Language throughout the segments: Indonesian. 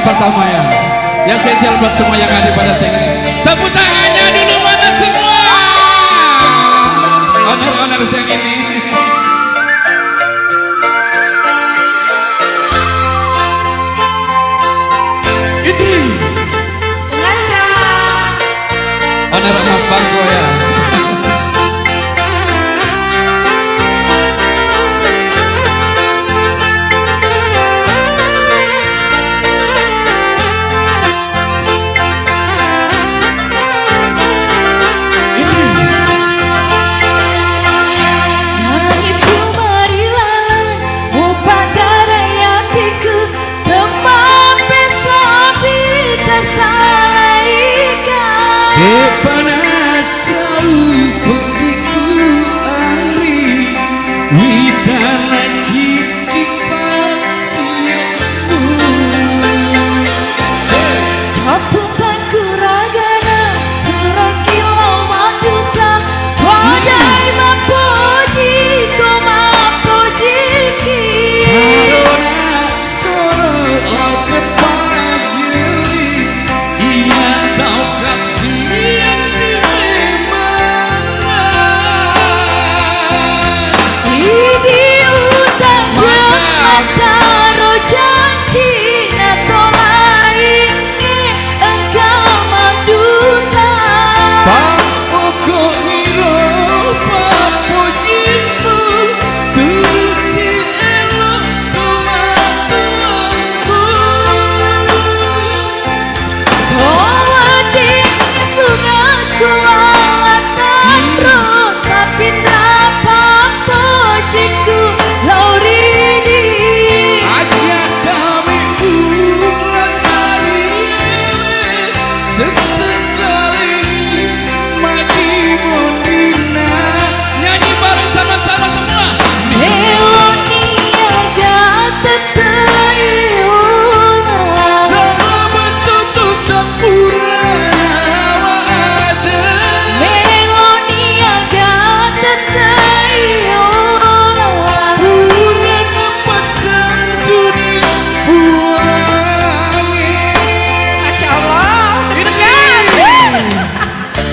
pertama ya. Yang spesial buat semua yang hadir pada siang ini. Tepuk tangannya dulu mana semua. Honor-honor siang ini. Ini. Honor Mas Bangko ya.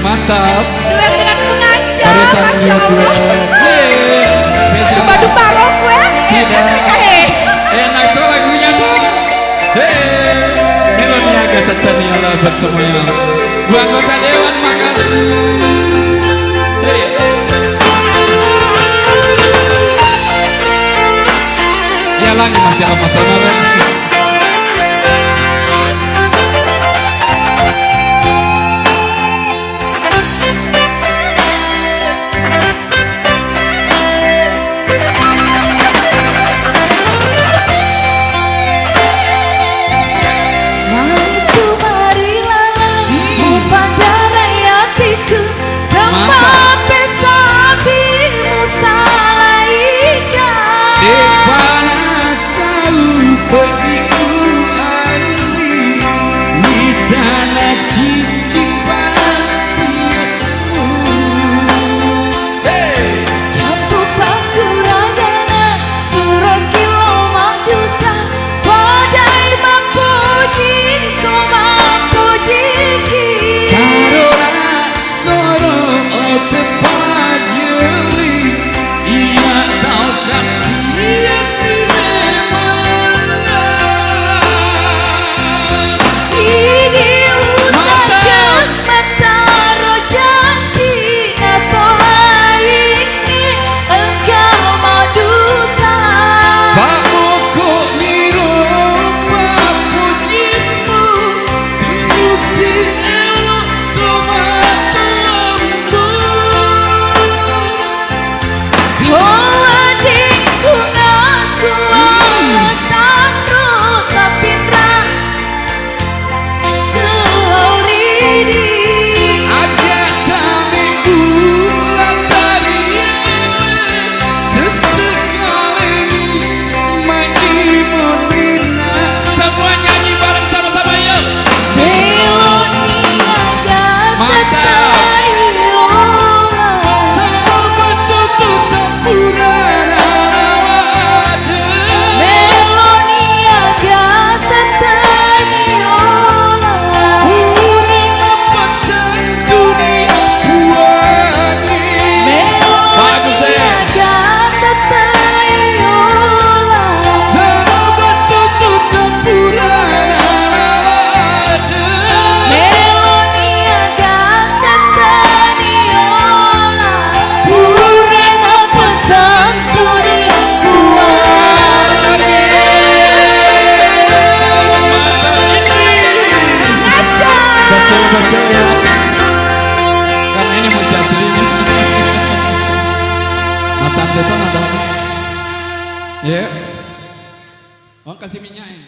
Mantap. Duet dengan pengajar. Masya Allah. Spesial. Badu barok gue. Enak tuh lagunya tuh. Melodi agak Titania buat semuanya. Buat anggota dewan makasih. Ya lagi masih amat teman. betul ya. Karena ini musik asli. Mata beton ada. Ya. Oh kasih minyak.